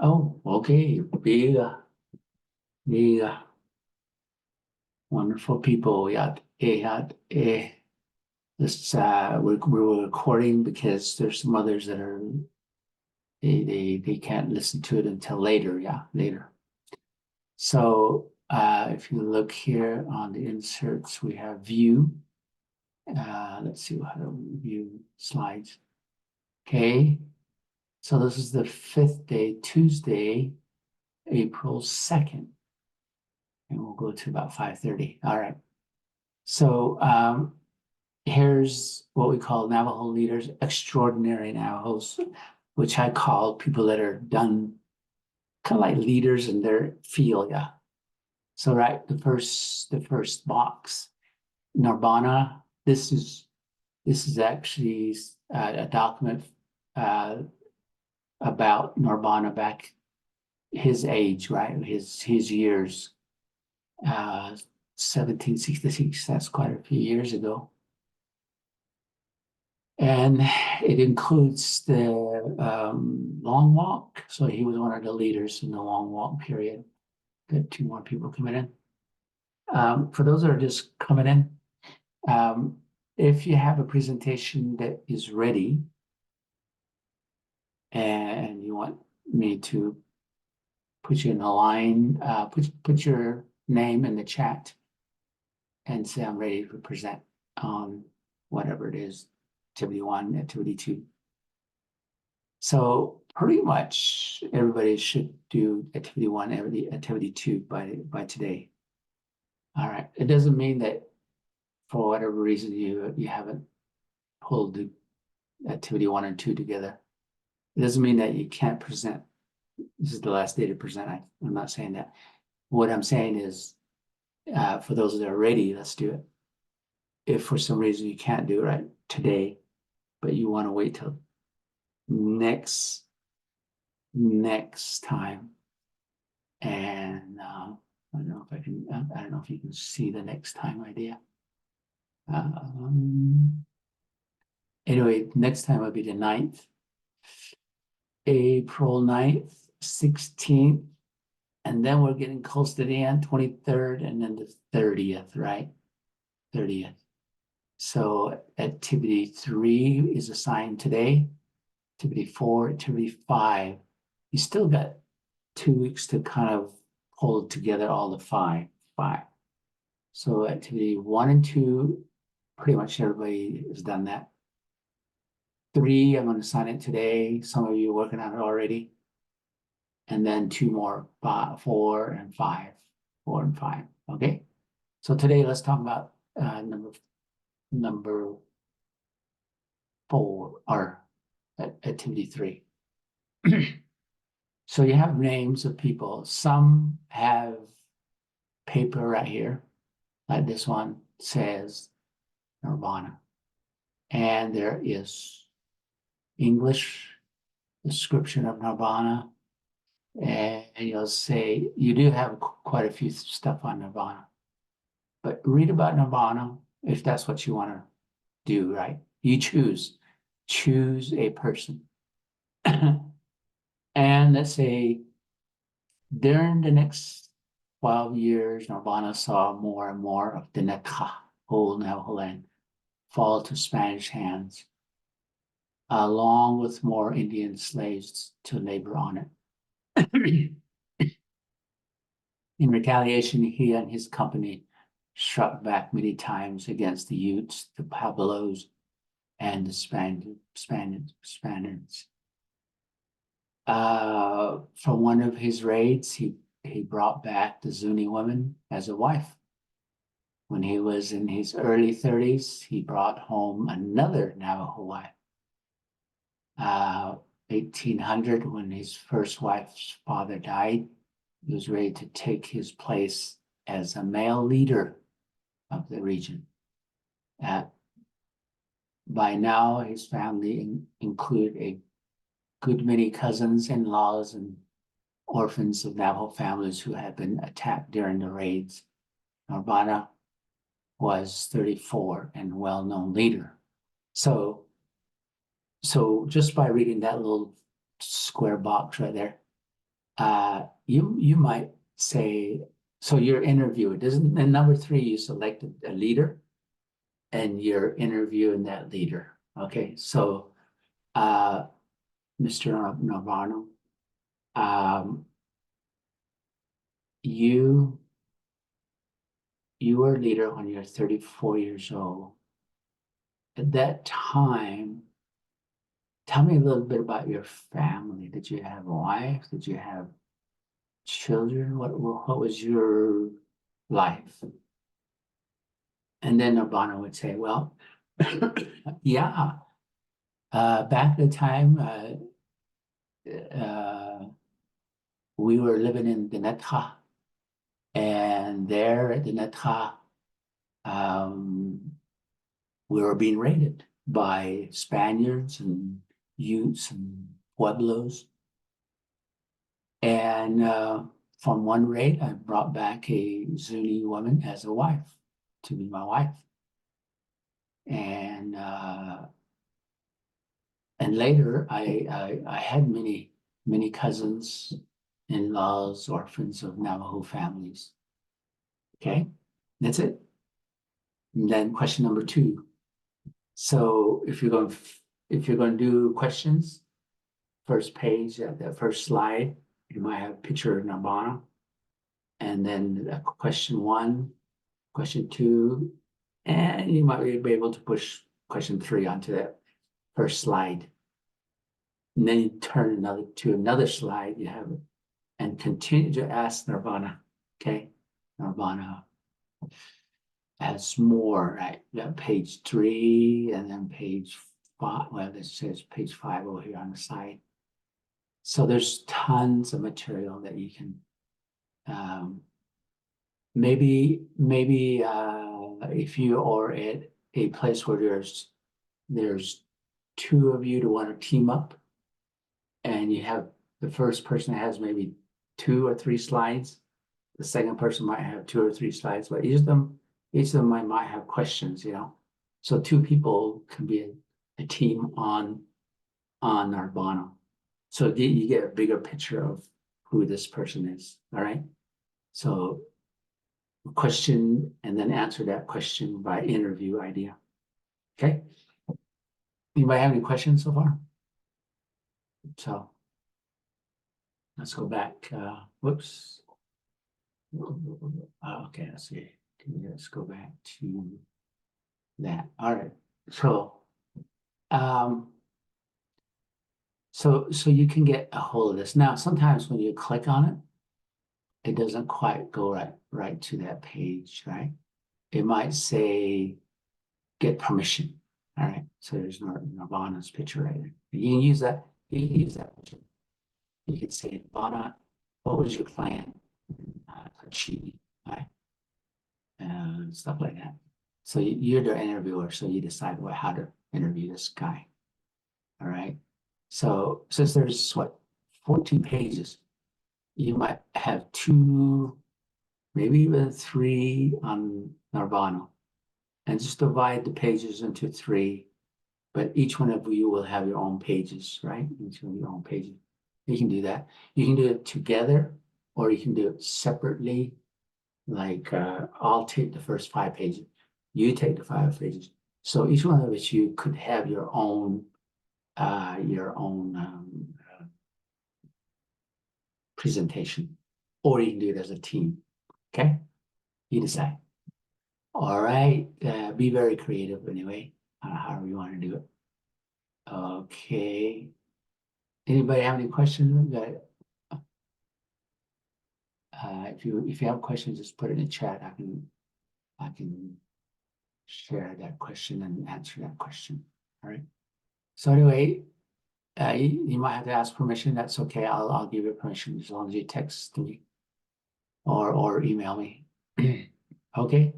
Oh, okay. Big, wonderful people. This we were recording because there's some others that are they can't listen to it until later. Yeah, later. So if you look here on the inserts, we have view. Let's see how to view slides. Okay. So this is the 5th day, Tuesday, April 2nd. And we'll go to about 5:30. All right. So here's what we call Navajo leaders, extraordinary Navajos, which I call people that are done kind of like leaders in their field. Yeah. So right, the first box, Narbana. This is actually a document about Narbana back his age, right? His years. 1766, that's quite a few years ago. And it includes the long walk. So he was one of the leaders in the long walk period. Got 2 more people coming in. For those that are just coming in, if you have a presentation that is ready and you want me to put you in a line, put your name in the chat and say I'm ready to present on whatever it is, activity 1, activity 2. So pretty much everybody should do activity 1, activity 2 by today. All right. It doesn't mean that for whatever reason you haven't pulled the activity 1 and 2 together. It doesn't mean that you can't present. This is the last day to present. I'm not saying that. What I'm saying is, for those that are ready, let's do it. If for some reason you can't do it right today, but you want to wait till next time, and I don't know if I can. I don't know if you can see the next time idea. Anyway, next time will be the 9th, April 9th, 16th, and then we're getting close to the end, 23rd, and then the 30th, right? 30th. So activity 3 is assigned today. Activity 4, activity 5. You still got 2 weeks to kind of pull together all the five. So activity 1 and 2, pretty much everybody has done that. 3, I'm going to assign it today. Some of you are working on it already. And then 2 more, 4 and 5. 4 and 5. Okay. So today let's talk about number 4 or activity 3. So you have names of people. Some have paper right here, like this one says Narbana. And there is English description of Narbana. And you'll say, you do have quite a few stuff on Nirvana. But read about Nirvana if that's what you want to do, right? You choose a person. And let's say during the next 12 years, Nirvana saw more and more of the Naka, whole Navajo land, fall to Spanish hands, along with more Indian slaves to labor on it. In retaliation, he and his company struck back many times against the Utes, the Pueblos, and the Spaniards. From one of his raids, he brought back the Zuni woman as a wife. When he was in his early 30s, he brought home another Navajo wife. 1800, when his first wife's father died, he was ready to take his place as a male leader of the region. By now, his family include a good many cousins, in-laws, and orphans of Navajo families who had been attacked during the raids. Narbana was 34 and well-known leader. So just by reading that little square box right there, you might say, so you're interviewing, doesn't, and number 3, you selected a leader and you're interviewing that leader. Okay, so Mr. Navarno, you were a leader when you're 34 years old. At that time, tell me a little bit about your family. Did you have a wife? Did you have children? What was your life? And then Urbano would say, well, yeah, back at the time, we were living in Deneta, and there at Deneta, we were being raided by Spaniards and Utes and Pueblos. And from one raid, I brought back a Zuni woman as a wife to be my wife. And later, I had many cousins, in-laws, orphans of Navajo families. Okay, that's it. And then question number 2. So if you're going to do questions, first page, that first slide, you might have a picture of Narbonne. And then question 1, question 2, and you might be able to push question 3 onto that first slide. And then you turn to another slide, you have it, and continue to ask Nirvana. Okay, Nirvana has more, right? You got page 3 and then page 5. Well, this says page 5 over here on the side. So there's tons of material that you can maybe if you are at a place where there's 2 of you to want to team up, and you have the first person has maybe 2 or 3 slides. The second person might have 2 or 3 slides, but each of them might have questions, you know. So 2 people can be a team on Narbonne. So you get a bigger picture of who this person is. All right. So question and then answer that question by interview idea. Okay. Anybody have any questions so far? So let's go back. Whoops. Okay, let's see. Let's go back to that. All right. So you can get a hold of this. Now, sometimes when you click on it, it doesn't quite go right to that page, right? It might say get permission. All right. So there's Nirvana's picture right there. You can use that. You can use that picture. You can say, Nirvana, what was your plan to achieve? Right? And stuff like that. So you're the interviewer, so you decide how to interview this guy. All right. So since there's 14 pages, you might have 2, maybe even 3 on Narbonne, and just divide the pages into 3. But each one of you will have your own pages, right? Each of your own pages. You can do that. You can do it together, or you can do it separately. Like I'll take the first 5 pages. You take the 5 pages. So each one of us, you could have your own presentation, or you can do it as a team. Okay, you decide. All right, be very creative anyway, however you want to do it. Okay, anybody have any questions? If you have questions, just put it in the chat. I can share that question and answer that question. All right. So anyway, you might have to ask permission. That's okay. I'll give you permission as long as you text me or email me. Okay.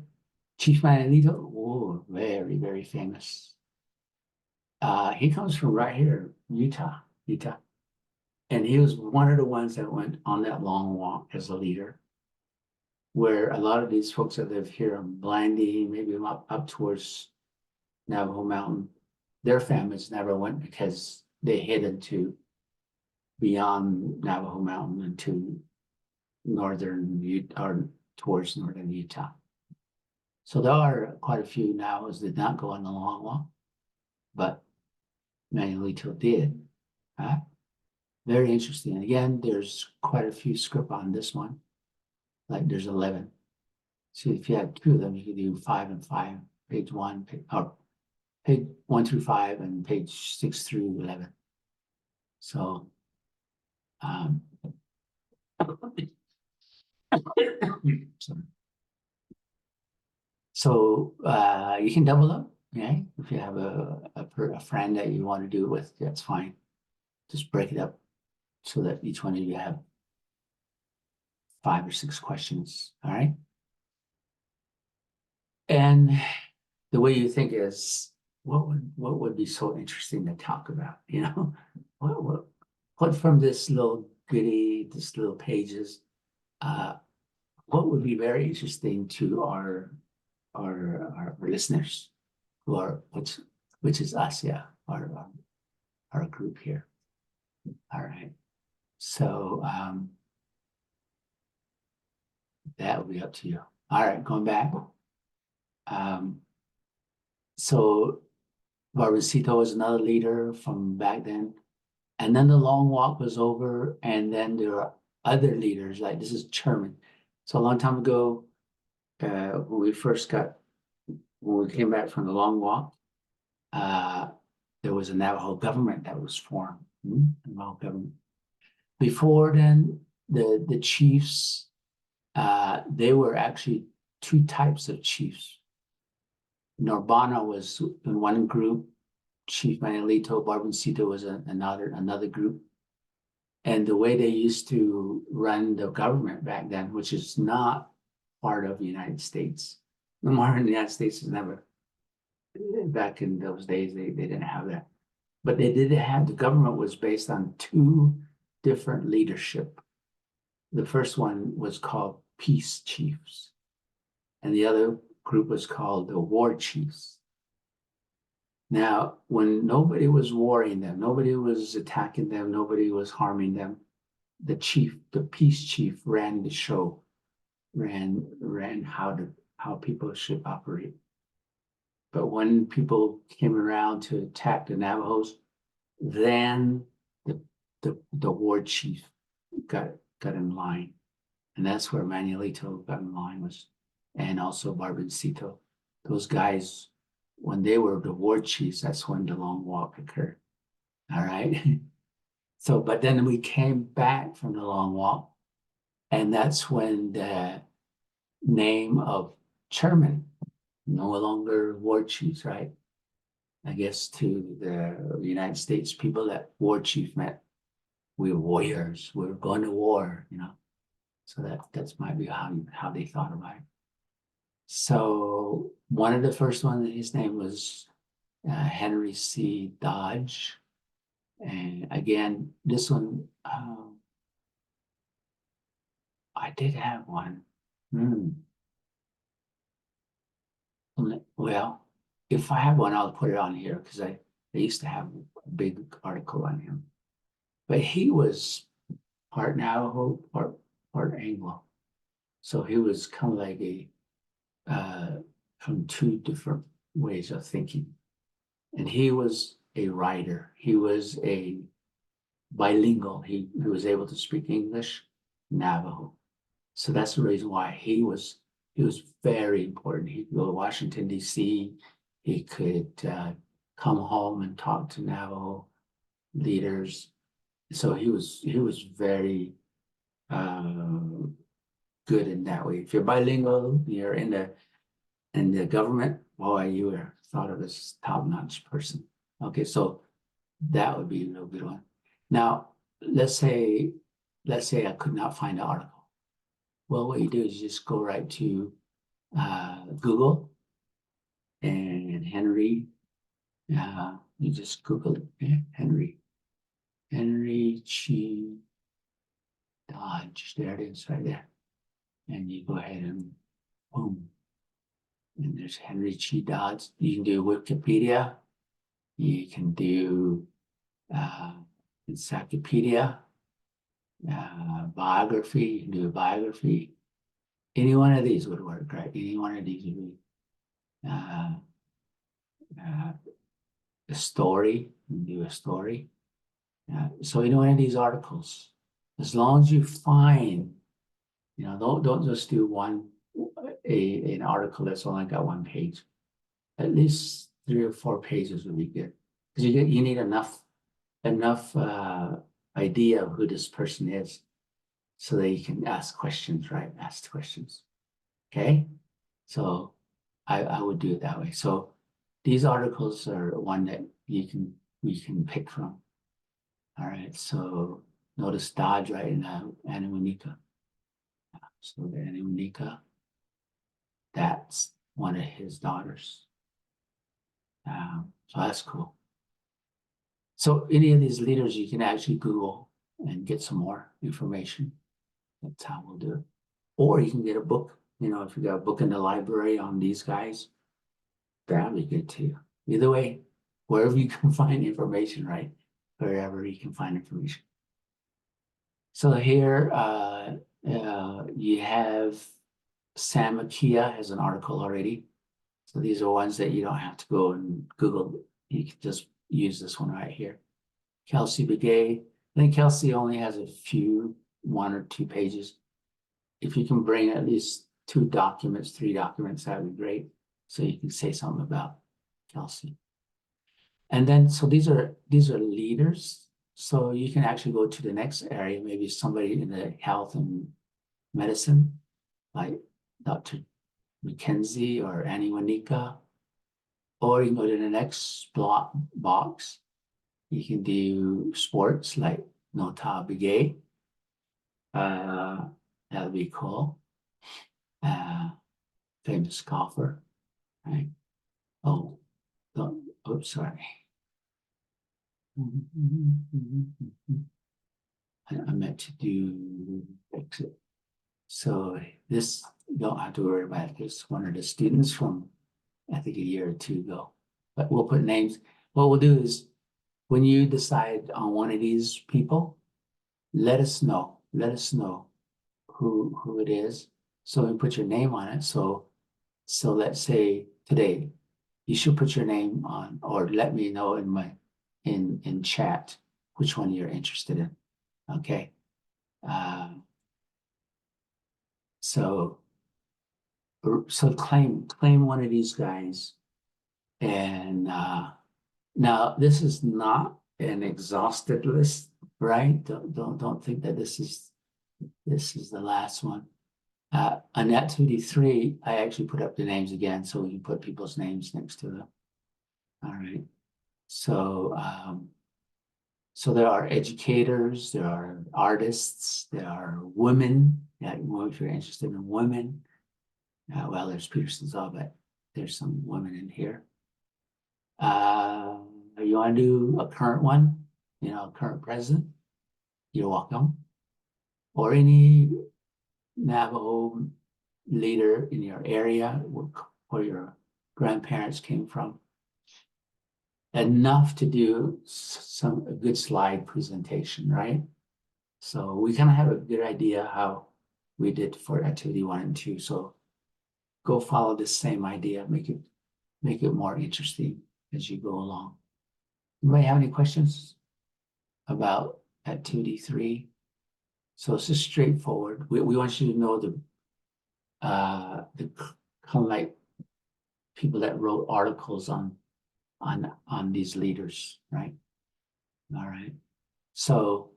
Chief Manolito, oh, very, very famous. He comes from right here, Utah. And he was one of the ones that went on that long walk as a leader, where a lot of these folks that live here in Blanding, maybe up towards Navajo Mountain, their families never went because they hid into beyond Navajo Mountain into northern Utah, or towards northern Utah. So there are quite a few Navajos that did not go on the long walk, but Manuelito did. Very interesting. Again, there's quite a few script on this one. Like there's 11. So if you have 2 of them, you can do 5 and 5, page 1, page 1 through 5, and page 6 through 11. So, so you can double up, okay? If you have a friend that you want to do it with, that's fine. Just break it up so that each one of you have 5 or 6 questions, all right? And the way you think is, what would be so interesting to talk about, you know? What from this little goodie, this little pages, what would be very interesting to our listeners, who are which is us, yeah, our group here. All right, so that will be up to you. All right, going back. So Barbacito was another leader from back then, and then the long walk was over, and then there are other leaders, like this is Sherman. So a long time ago, when we came back from the long walk, there was a Navajo government that was formed. Navajo government. Before then, the chiefs, they were actually 2 types of chiefs. Norbana was in one group, Chief Manuelito, Barbacito was another group. And the way they used to run the government back then, which is not part of the United States. The modern United States is never, back in those days, they didn't have that. But they did have, the government was based on 2 different leadership. The first one was called peace chiefs, and the other group was called the war chiefs. Now, when nobody was warring them, nobody was attacking them, nobody was harming them, the peace chief ran the show, ran how people should operate. But when people came around to attack the Navajos, then the war chief got in line, and that's where Manuelito got in line, and also Barbacito. Those guys, when they were the war chiefs, that's when the long walk occurred. All right. So, but then we came back from the long walk, and that's when the name of chairman, no longer war chiefs, right? I guess to the United States people, that war chief meant we're warriors, we're going to war, you know. So that's might be how they thought about it. So one of the first ones, his name was Henry C. Dodge. And again, this one, I did have one. Well, if I have one, I'll put it on here, because I used to have a big article on him. But he was part Navajo, part Anglo. So he was kind of like from 2 different ways of thinking. And he was a writer. He was a bilingual. He was able to speak English, Navajo. So that's the reason why he was very important. He could go to Washington, D.C. He could come home and talk to Navajo leaders. So he was very good in that way. If you're bilingual, you're in the government, boy, you were thought of as top-notch person. Okay, so that would be a real good one. Now, let's say I could not find the article. Well, what you do is you just go right to Google, and Henry, you just Google it, Henry Chi Dodge, there it is right there. And you go ahead and boom. And there's Henry Chi Dodge. You can do Wikipedia. You can do encyclopedia. biography, you can do a biography. Any one of these would work, right? Any one of these would be uh, a story, you can do a story. So any one of these articles, as long as you find, don't just do an article that's only got one page. At least 3 or 4 pages would be good, because you need enough idea of who this person is, so that you can ask questions, right? Ask questions. Okay, so I would do it that way. So these articles are one that we can pick from. All right, so notice Dodge right now, Anna Monica. So Anna Monica, that's one of his daughters. So that's cool. So any of these leaders you can actually Google and get some more information. That's how we'll do it. Or you can get a book, if you got a book in the library on these guys, that'd be good too. Either way, wherever you can find information, right? Wherever you can find information. So here you have Sam Akia has an article already. So these are ones that you don't have to go and Google. You can just use this one right here. Kelsey Begay. I think Kelsey only has a few, 1 or 2 pages. If you can bring at least 2 documents, 3 documents, that would be great. So you can say something about Kelsey. And then, so these are leaders. So you can actually go to the next area, maybe somebody in the health and medicine, like Dr. McKenzie or Annie Wanika. Or you can go to the next box. You can do sports like Nota Begay. That'll be cool. Famous golfer, right? Oh, sorry. I meant to do exit. So this, you don't have to worry about this. One of the students from, I think, a year or 2 ago. But we'll put names. What we'll do is, when you decide on one of these people, let us know. Let us know who it is. So we put your name on it. So let's say today, you should put your name on, or let me know in chat which one you're interested in. Okay. So claim one of these guys. And now this is not an exhausted list, right? Don't think that this is the last one. On activity 3, I actually put up the names again, so we can put people's names next to them. All right. So so there are educators, there are artists, there are women. Yeah, if you're interested in women, well, there's Peterson's all, but there's some women in here. You want to do a current one, current president, you're welcome. Or any Navajo leader in your area where your grandparents came from. Enough to do a good slide presentation, right? So we kind of have a good idea how we did for activity 1 and 2. So go follow this same idea, make it more interesting as you go along. Anybody have any questions about activity 3? So it's just straightforward. We want you to know the kind of like people that wrote articles on these leaders, right? All right. So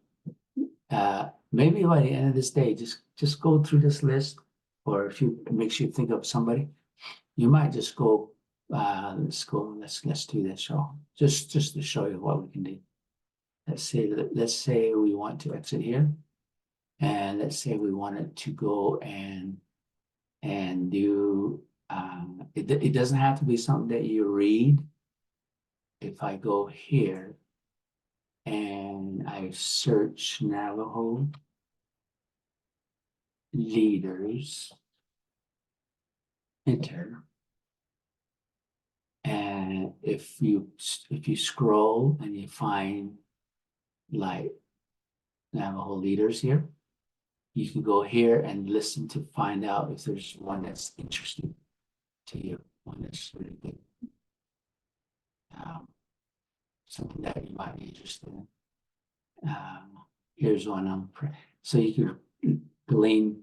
maybe by the end of this day, just go through this list, or if it makes you think of somebody, you might just go. Let's do this show just to show you what we can do. Let's say we want to exit here, and let's say we wanted to go and do. It doesn't have to be something that you read. If I go here and I search Navajo leaders, enter, and if you scroll and you find like Navajo leaders here. You can go here and listen to find out if there's one that's interesting to you, one that's really good. Something that you might be interested in. Here's one so you can glean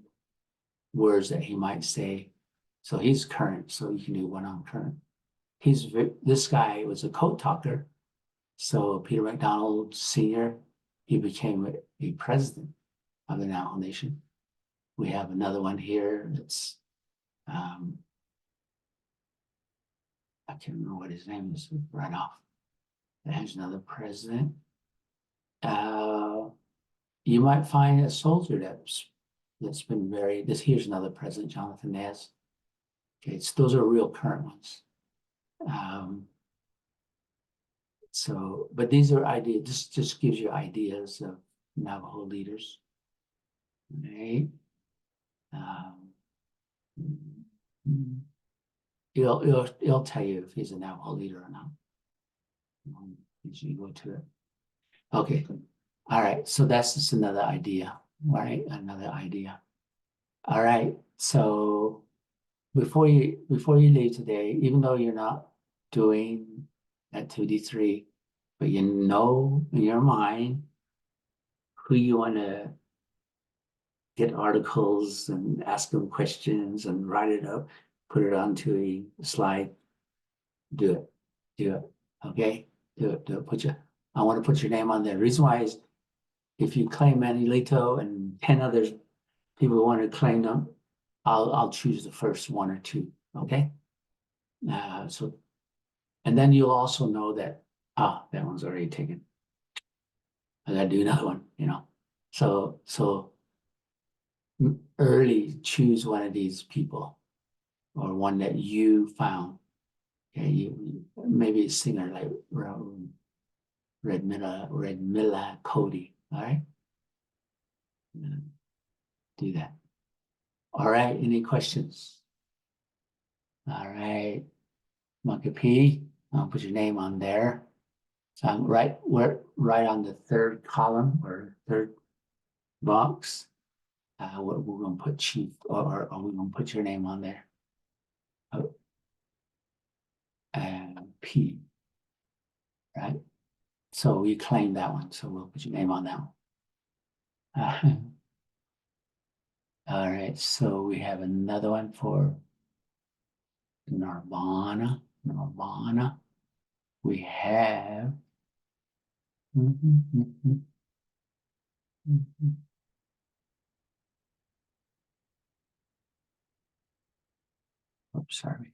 words that he might say. So he's current, so you can do one on current. This guy was a code talker. So Peter MacDonald Sr., he became a president of the Navajo Nation. We have another one here that's I can't remember what his name is right off. There's another president. You might find a soldier that's been here's another president, Jonathan Nez. Okay, those are real current ones. But these are ideas, this just gives you ideas of Navajo leaders. Right? It'll tell you if he's a Navajo leader or not. You go to it. Okay. All right. So that's just another idea. All right. Another idea. All right. So before you leave today, even though you're not doing activity 3, but you know in your mind who you want to get articles and ask them questions and write it up, put it onto a slide, do it. Okay? Do it. I want to put your name on there. The reason why is if you claim Manilito and 10 others people want to claim them, I'll choose the first 1 or 2. Okay? And then you'll also know that that one's already taken. I gotta do another one, So early choose one of these people or one that you found. Okay, you maybe a singer like Redmilla Cody. All right, do that. All right, any questions? All right, Monkey P, I'll put your name on there. So I'm right on the 3rd column or 3rd box. We're going to put chief, or we're going to put your name on there. P, right? So we claim that one. So we'll put your name on that one. All right. So we have another one for Nirvana. We have. Oops, sorry.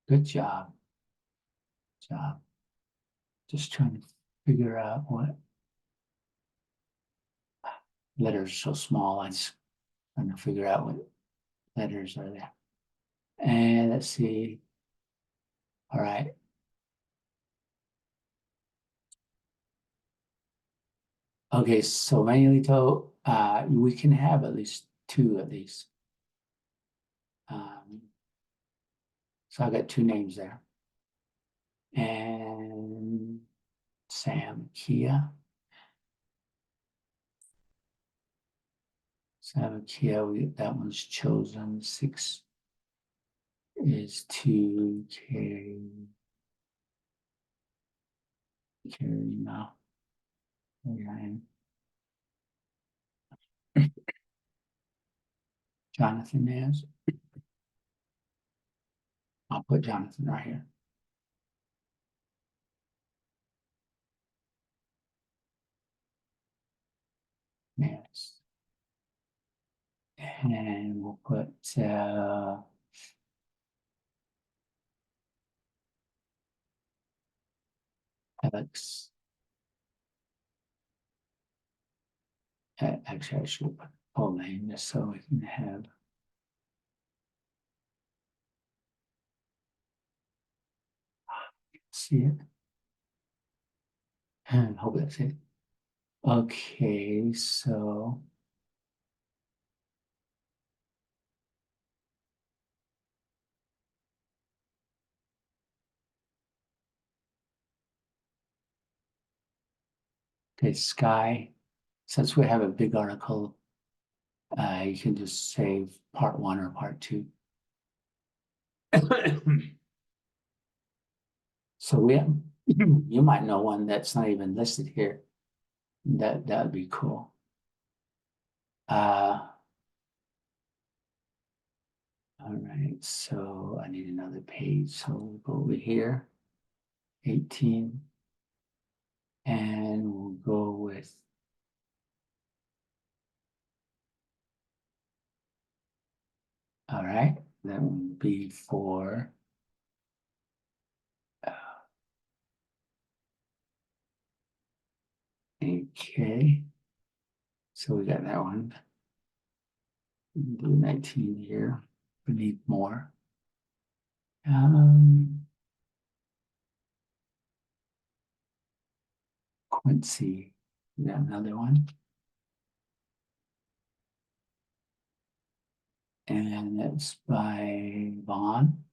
Good job. Just trying to figure out what letters so small. I just trying to figure out what letters are there. And let's see. All right. Okay, so Manuelito, we can have at least 2 of these. So I got 2 names there. And Sam Kia. Sam Kia, that one's chosen. 6 is to carry now. Jonathan is. I'll put Jonathan right here. Yes. And we'll put Alex. Actually, I should put full name just so we can have. See it. And hope that's it. Okay, so. Okay, sky, since we have a big article, you can just save part 1 or part 2. So we have, you might know one that's not even listed here. That would be cool. All right, so I need another page. So we'll go over here, 18, and we'll go with all right, that would be for okay. So we got that one. Do 19 here. We need more. Quincy, we got another one. And it's by Vaughn.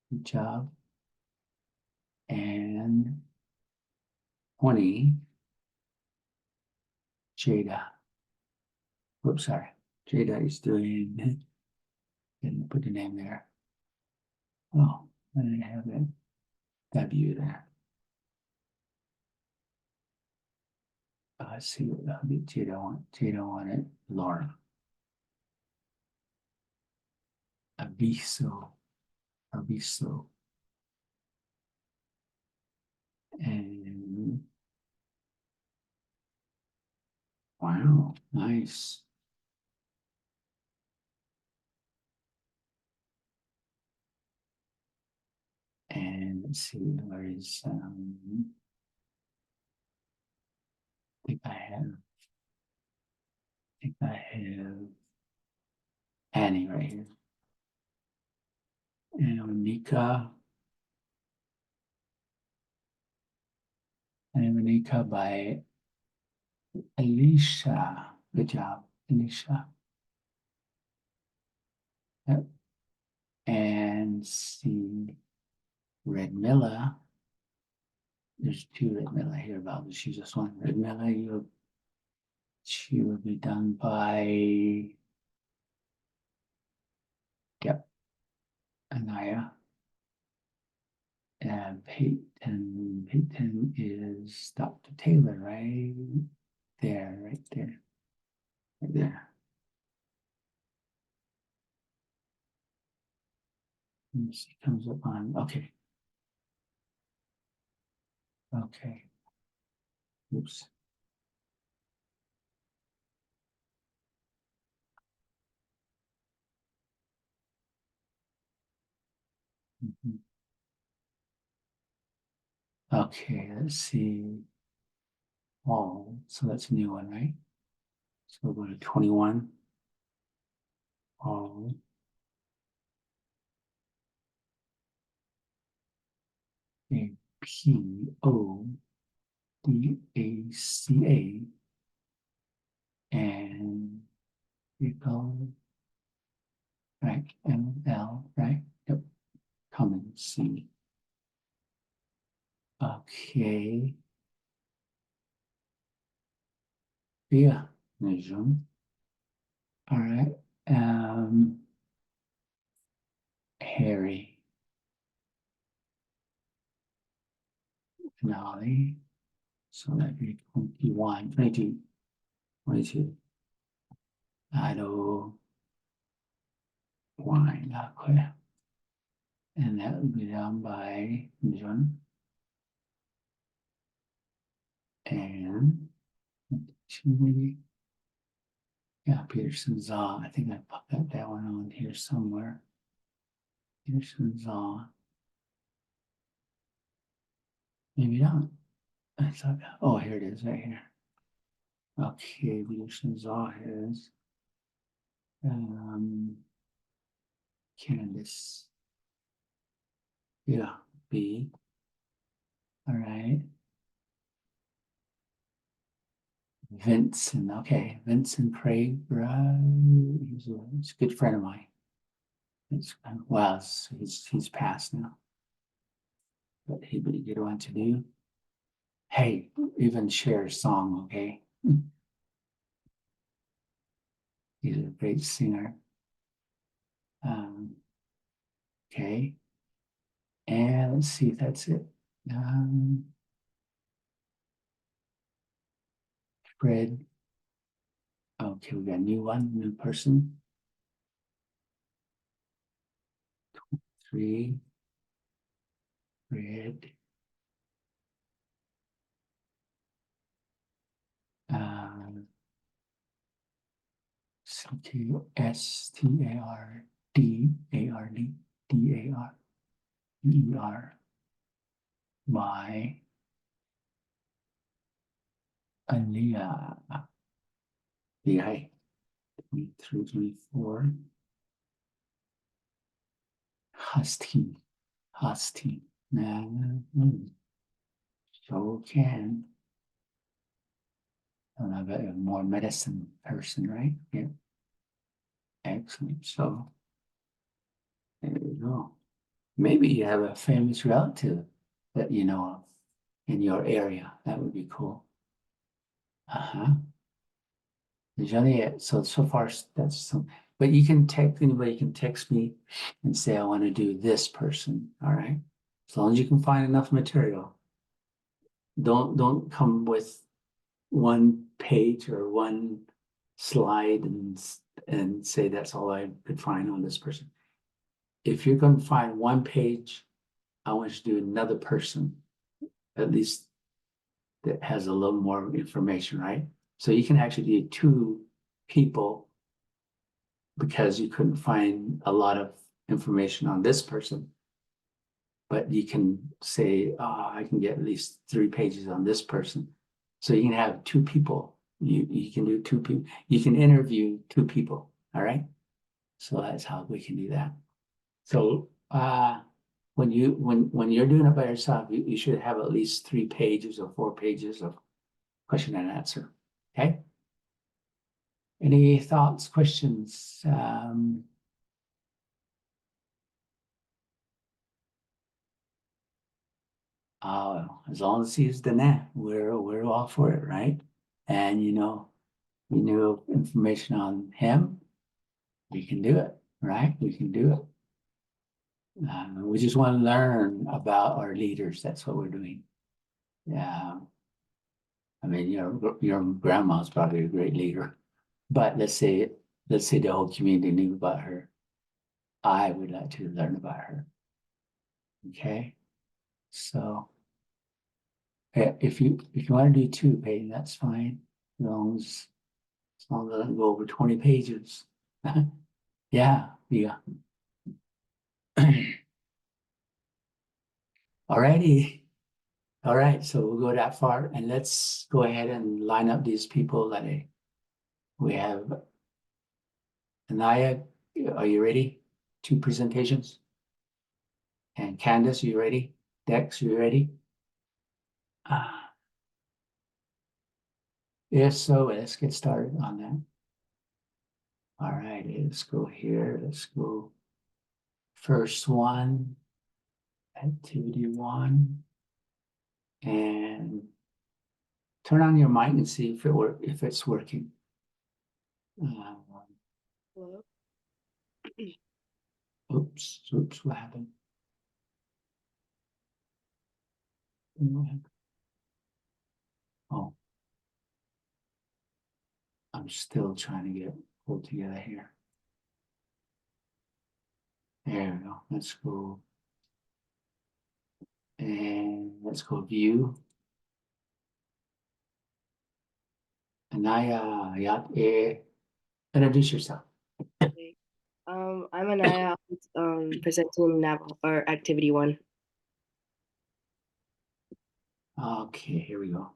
Good job. And 20, Jada. Whoops, sorry. Jada is doing, didn't put the name there. Oh, I didn't have that W there. Let's see what Jada want. Jada wanted Laura. Abiso. And wow, nice. And let's see, where is I think I have Annie right here. And Monica by Alicia. Good job, Alicia. Yep. And see, Red Miller. There's 2 Red Miller here, about to choose this one. Red Miller, she will be done by, yep, Anaya. And Peyton is Dr. Taylor, right there, right there. She comes up on, okay. Oops. Okay, let's see. Oh, so that's a new one, right? So we'll go to 21. Oh. Podaca, and we go right, ML, right? Yep, come and see. Okay. Yeah, vision. All right. Harry. Finale. So that'd be 21, 22, 22. Idle wine, not clear. And that would be done by John. And maybe, yeah, Peterson's I think I put that one on here somewhere. Peterson's maybe not. I thought, oh, here it is, right here. Okay, Peterson's is Candace. Yeah, B. All right. Vincent, okay, Vincent Craig, right? He's a good friend of mine. It's well, he's passed now, but he would be a good one to do. Hey, even share a song, okay? He's a great singer. Okay. And let's see if that's it. Fred. Okay, we got a new one, new person. 3. Fred. CTSTARDARDER by Aaliyah. Yeah, 23, 24. Husky. So can. I bet a more medicine person, right? Yeah. Excellent. So there you go. Maybe you have a famous relative that you know of in your area. That would be cool. Uh-huh. So far that's some, but you can text anybody can text me and say, I want to do this person. All right. As long as you can find enough material. Don't come with one page or one slide and say that's all I could find on this person. If you're going to find one page, I want you to do another person, at least that has a little more information, right? So you can actually do 2 people because you couldn't find a lot of information on this person. But you can say, I can get at least 3 pages on this person. So you can have 2 people. You can do 2 people. You can interview 2 people. All right. So that's how we can do that. So when you're doing it by yourself, you should have at least 3 pages or 4 pages of question and answer. Okay. Any thoughts, questions? As long as he's done that, we're all for it, right? And you know information on him, we can do it, right? We can do it. We just want to learn about our leaders. That's what we're doing. Yeah. I mean, your grandma's probably a great leader, but let's say the whole community knew about her. I would like to learn about her. Okay. So if you want to do 2, Peyton, that's fine. As long as I don't go over 20 pages. Yeah. Alrighty. All right, so we'll go that far and let's go ahead and line up these people that we have. Anaya, are you ready? 2 presentations. And Candace, are you ready? Dex, are you ready? If so, let's get started on that. All right, let's go here. Let's go first one, activity 1. And turn on your mic and see if it's working. Hello? Oops, what happened? Oh, I'm still trying to get it pulled together here. There we go. Let's go. And let's go view. Anaya, introduce yourself. Okay. I'm Anaya, presenting or activity 1. Okay, here we go.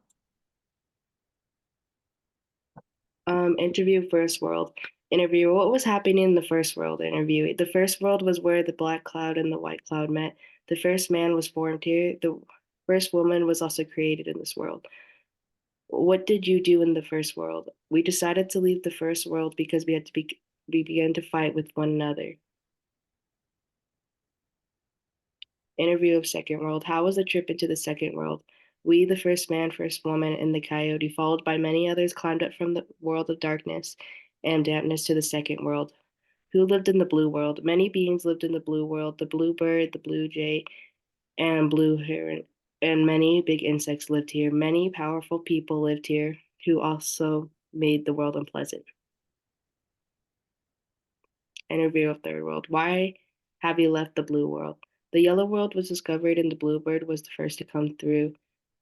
Interview first world. Interview. What was happening in the first world interview? The first world was where the black cloud and the white cloud met. The first man was formed here. The first woman was also created in this world. What did you do in the first world? We decided to leave the first world because we began to fight with one another. Interview of second world. How was the trip into the second world? We, the first man, first woman, and the coyote, followed by many others, climbed up from the world of darkness and dampness to the second world. Who lived in the blue world? Many beings lived in the blue world, the bluebird, the blue jay, and blue heron, and many big insects lived here. Many powerful people lived here who also made the world unpleasant. Interview of third world. Why have you left the blue world? The yellow world was discovered and the bluebird was the first to come through.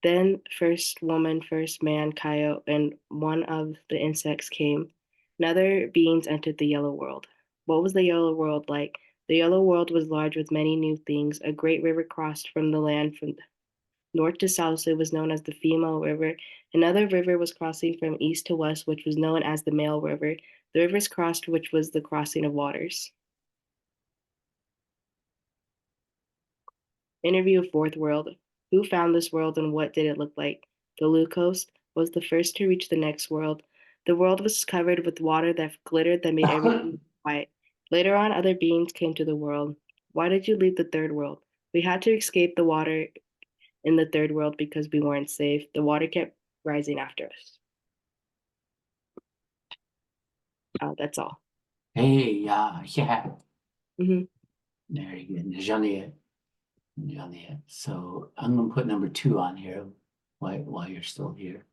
Then first woman, first man, coyote, and one of the insects came. And other beings entered the yellow world. What was the yellow world like? The yellow world was large with many new things. A great river crossed from the land from north to south. It was known as the female river. Another river was crossing from east to west, which was known as the male river. The rivers crossed, which was the crossing of waters. Interview of fourth world. Who found this world and what did it look like? The Lucos was the first to reach the next world. The world was covered with water that glittered that made everything white. Later on, other beings came to the world. Why did you leave the third world? We had to escape the water in the third world because we weren't safe. The water kept rising after us. That's all. Hey, yeah. Mhm. Very good. Joliet. So I'm gonna put number 2 on here while you're still here.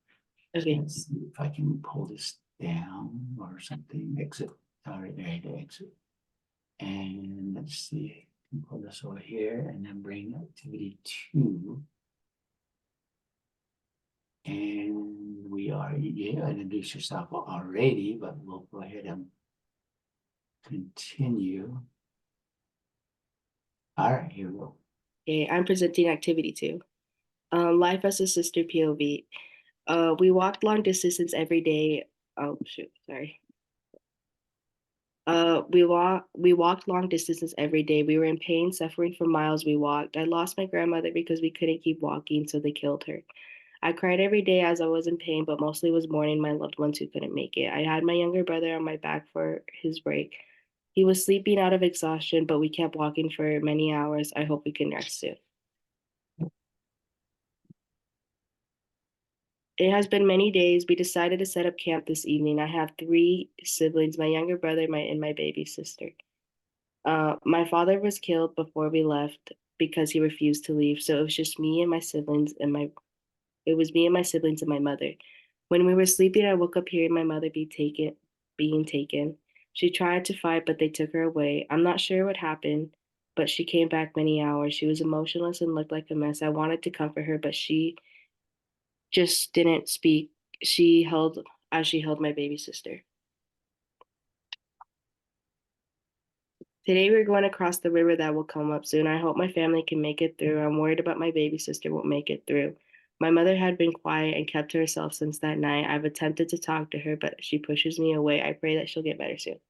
Okay. Let's see if I can pull this down or something. Exit. All right, there you go, exit. And let's see. Pull this over here and then bring activity 2. And you introduced yourself already, but we'll go ahead and continue. All right, here we go. Okay, I'm presenting activity 2. Life as a sister POV. We walked long distances every day. Oh shoot, sorry. We walked long distances every day. We were in pain, suffering for miles we walked. I lost my grandmother because we couldn't keep walking, so they killed her. I cried every day as I was in pain, but mostly was mourning my loved ones who couldn't make it. I had my younger brother on my back for his break. He was sleeping out of exhaustion, but we kept walking for many hours. I hope we can rest soon. It has been many days. We decided to set up camp this evening. I have 3 siblings, my younger brother, and my baby sister. My father was killed before we left because he refused to leave. So it was just me and my siblings and my siblings and my mother. When we were sleeping, I woke up hearing my mother being taken. She tried to fight, but they took her away. I'm not sure what happened, but she came back many hours. She was emotionless and looked like a mess. I wanted to comfort her, but she just didn't speak. She held my baby sister. Today we're going across the river that will come up soon. I hope my family can make it through. I'm worried about my baby sister won't make it through. My mother had been quiet and kept to herself since that night. I've attempted to talk to her, but she pushes me away. I pray that she'll get better soon.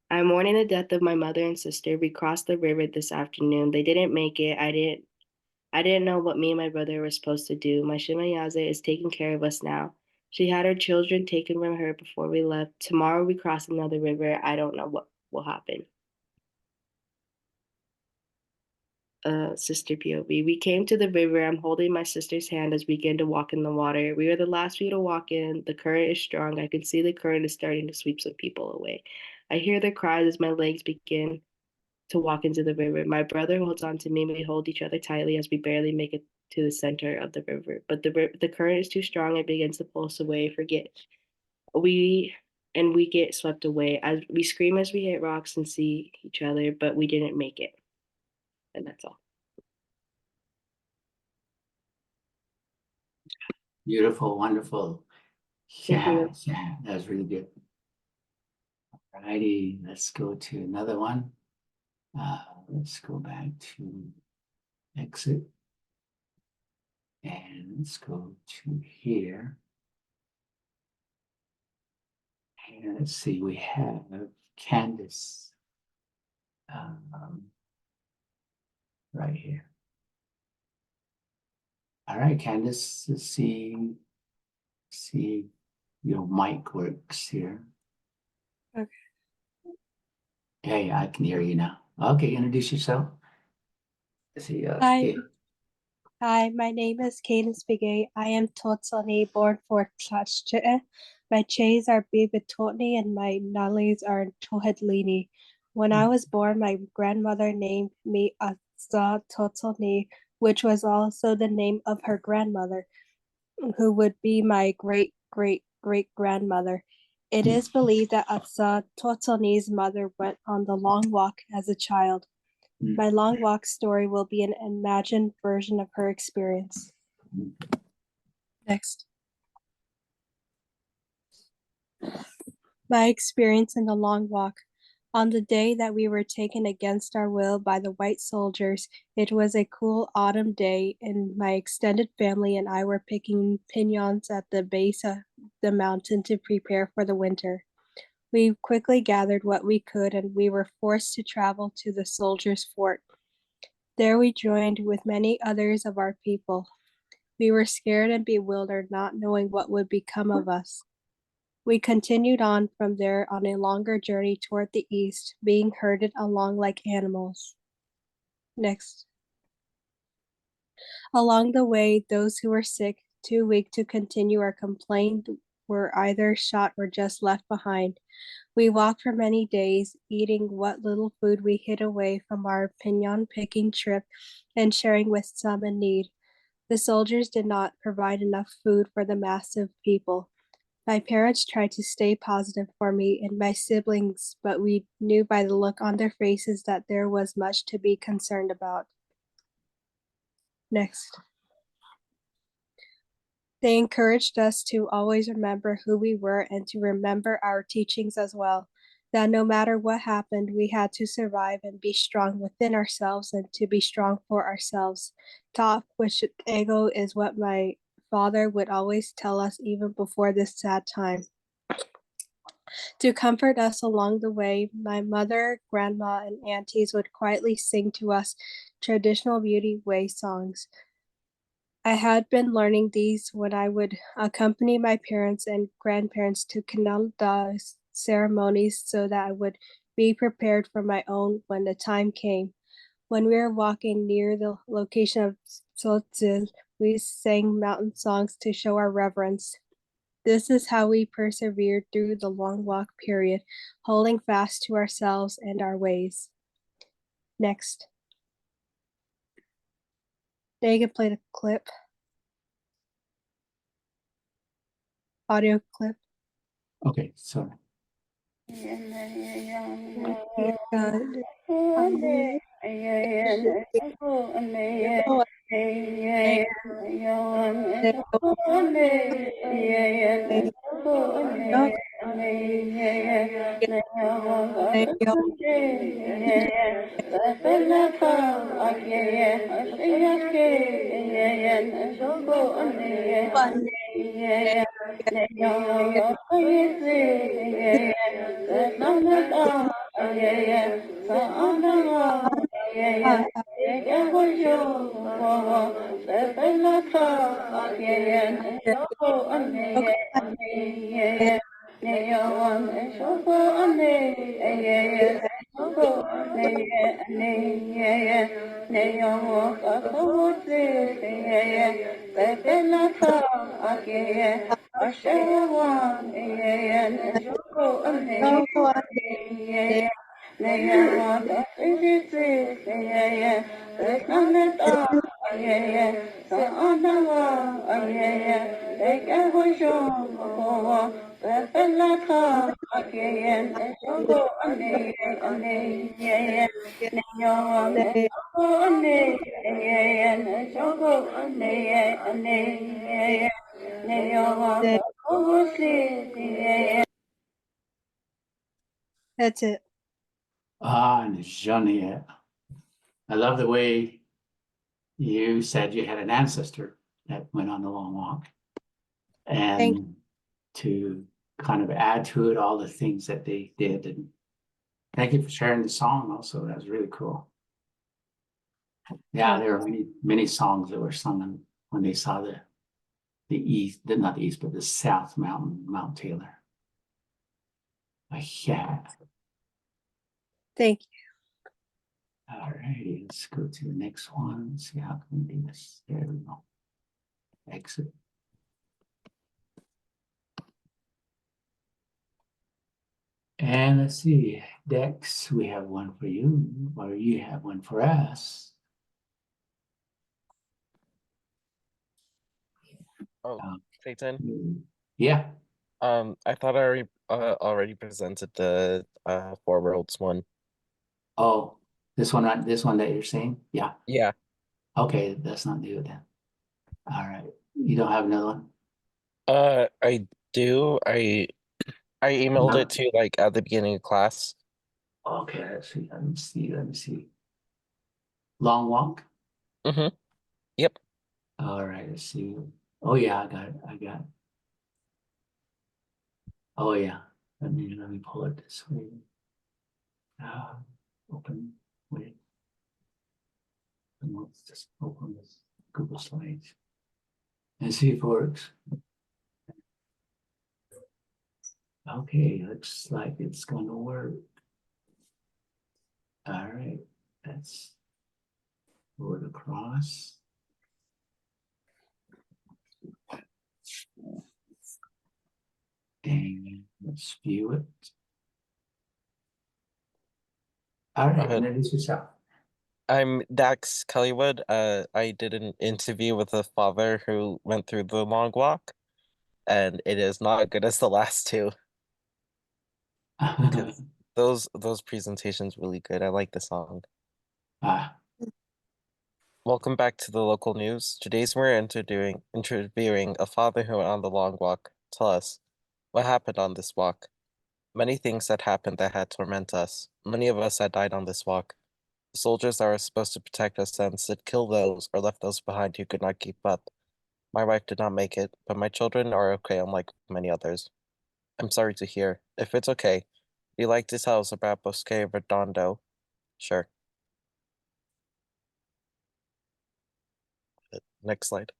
I'm mourning the death of my mother and sister. We crossed the river this afternoon. They didn't make it. I didn't know what me and my brother were supposed to do. My Shimayaze is taking care of us now. She had her children taken from her before we left. Tomorrow we cross another river. I don't know what will happen. Sister POV. We came to the river. I'm holding my sister's hand as we begin to walk in the water. We are the last few to walk in. The current is strong. I can see the current is starting to sweep some people away. I hear their cries as my legs begin to walk into the river. My brother holds on to me. We hold each other tightly as we barely make it to the center of the river. But the current is too strong. It begins to pull us away. We we get swept away as we scream as we hit rocks and see each other, but we didn't make it. And that's all. Beautiful, wonderful. Thank you. Yeah, that was really good. Alrighty, let's go to another one. Let's go back to exit. And let's go to here. And let's see, we have Candace right here. All right, Candace, let's see your mic works here. Okay. Yeah, I can hear you now. Okay, introduce yourself. See, Hi. Hi, my name is Cadence Bigay. I am Totsani, born for Tlachtche. My Ch's are Bibitotni and my Nalis are Tohedlini. When I was born, my grandmother named me Azza Totsani, which was also the name of her grandmother, who would be my great great great grandmother. It is believed that Azza Totsani's mother went on the long walk as a child. My long walk story will be an imagined version of her experience. Next. My experience in the long walk. On the day that we were taken against our will by the white soldiers, it was a cool autumn day, and my extended family and I were picking piñons at the base of the mountain to prepare for the winter. We quickly gathered what we could, and we were forced to travel to the soldiers' fort. There we joined with many others of our people. We were scared and bewildered, not knowing what would become of us. We continued on from there on a longer journey toward the east, being herded along like animals. Next. Along the way, those who were sick, too weak to continue or complained, were either shot or just left behind. We walked for many days, eating what little food we hid away from our piñon picking trip and sharing with some in need. The soldiers did not provide enough food for the massive people. My parents tried to stay positive for me and my siblings, but we knew by the look on their faces that there was much to be concerned about. Next. They encouraged us to always remember who we were and to remember our teachings as well, that no matter what happened, we had to survive and be strong within ourselves and to be strong for ourselves. Top, which ego is what my father would always tell us even before this sad time. To comfort us along the way, my mother, grandma, and aunties would quietly sing to us traditional beauty way songs. I had been learning these when I would accompany my parents and grandparents to Canada ceremonies so that I would be prepared for my own when the time came. When we were walking near the location of Tzotzil, we sang mountain songs to show our reverence. This is how we persevered through the long walk period, holding fast to ourselves and our ways. Next. Now you can play the clip. Audio clip. Okay, sorry. That's it. And Johnny, I love the way you said you had an ancestor that went on the long walk. And to kind of add to it all the things that they did. And thank you for sharing the song also. That was really cool. Yeah, there are many songs that were sung when they saw the east, not the east, but the south mountain, Mount Taylor. Yeah. Thank you. All righty, let's go to the next one. Let's see how can we do this. There we go. Exit. And let's see, Dex, we have one for you, or you have one for us. Oh, Um, Clayton. Yeah. I thought I already presented the Four Worlds one. Oh, this one that you're saying? Yeah. Yeah. Okay, that's not new then. All right. You don't have another one? I do. I emailed No. it to you like at the beginning of class. Okay, let's see. Let me see. Let me see. Long walk? Mm-hmm. Yep. All right, let's see. Oh yeah, I got it. I got it. Oh yeah. Let me pull it this way. Open. Wait. And let's just open this Google Slides and see if it works. Okay, looks like it's gonna work. All right, let's forward across. And let's view it. All right, Okay. introduce yourself. I'm Dax Kellywood. I did an interview with a father who went through the long walk, and it is not as good as the last two. Because those presentations really good. I like the song. Welcome back to the local news. Today's we're interviewing a father who went on the long walk. Tell us, what happened on this walk? Many things had happened that had torment us. Many of us had died on this walk. The soldiers that were supposed to protect us then said kill those or left those behind who could not keep up. My wife did not make it, but my children are okay unlike many others. I'm sorry to hear. If it's okay, do you like to tell us about Bosque Redondo? Sure. Next slide.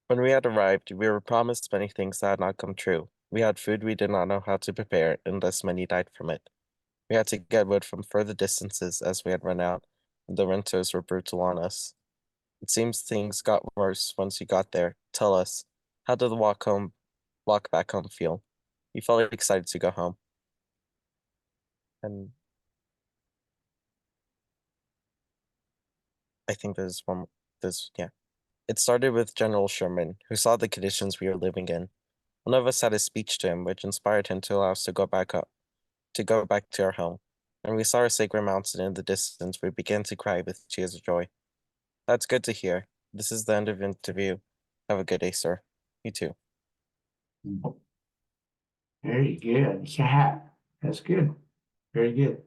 When we had arrived, we were promised many things that had not come true. We had food we did not know how to prepare, and thus many died from it. We had to get wood from further distances as we had run out, and the winters were brutal on us. It seems things got worse once you got there. Tell us, how did the walk back home feel? You felt excited to go home. And I think yeah. It started with General Sherman, who saw the conditions we were living in. One of us had a speech to him, which inspired him to allow us to go back to our home. When we saw our sacred mountain in the distance, we began to cry with tears of joy. That's good to hear. This is the end of the interview. Have a good day, sir. You too. Very good. Yeah, that's good. Very good.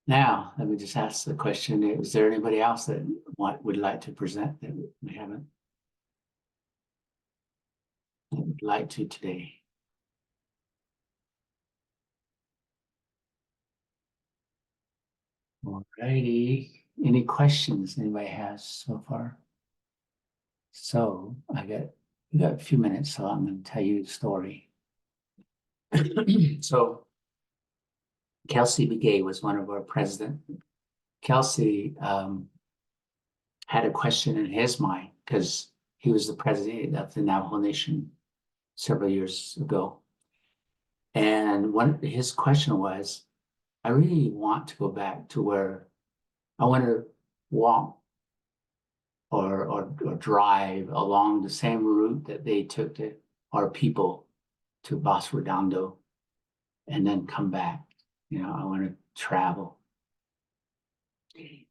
Now, let me just ask the question, is there anybody else that would like to present that we haven't? That would like to today? All righty. Any questions anybody has so far? So we got a few minutes, so I'm going to tell you the story. So Kelsey Begay was one of our presidents. Kelsey had a question in his mind because he was the president of the Navajo Nation several years ago. And his question was, I really want to go back to where I want to walk or drive along the same route that they took to our people to Bosque Redondo and then come back. You know, I want to travel.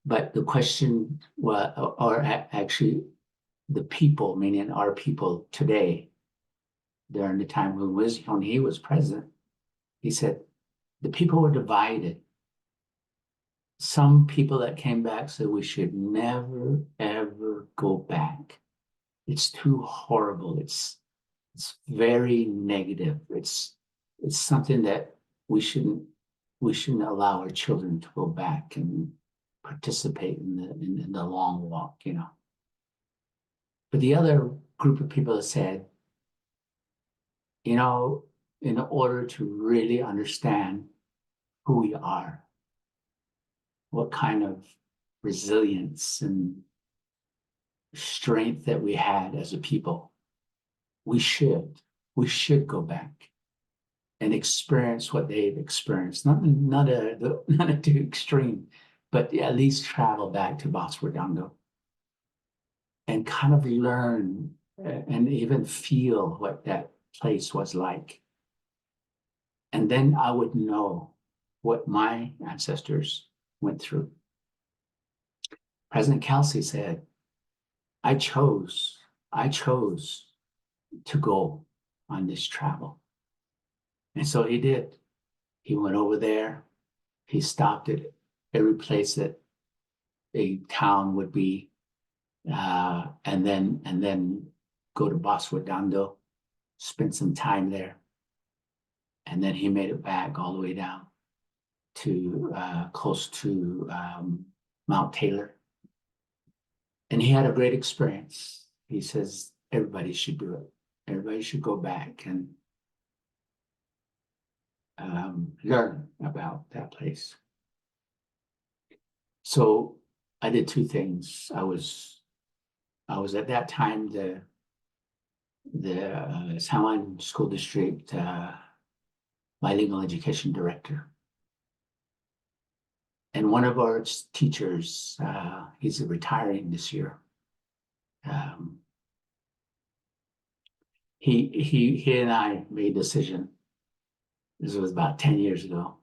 But the question was, or actually the people, meaning our people today, during the time when he was president, he said the people were divided. Some people that came back said we should never, ever go back. It's too horrible. It's very negative. It's something that we shouldn't allow our children to go back and participate in the long walk, you know. But the other group of people that said, you know, in order to really understand who we are, what kind of resilience and strength that we had as a people. We should go back and experience what they've experienced. Not a too extreme, but at least travel back to Bosque Redondo and kind of learn and even feel what that place was like. And then I would know what my ancestors went through. President Kelsey said, I chose to go on this travel. And so he did. He went over there. He stopped at every place that a town would be, and then go to Bosque Redondo, spend some time there. And then he made it back all the way down to close to Mount Taylor. And he had a great experience. He says everybody should do it. Everybody should go back and learn about that place. So I did two things. I was at that time the San Juan School District bilingual education director. And one of our teachers, he's retiring this year. He and I made a decision. This was about 10 years ago.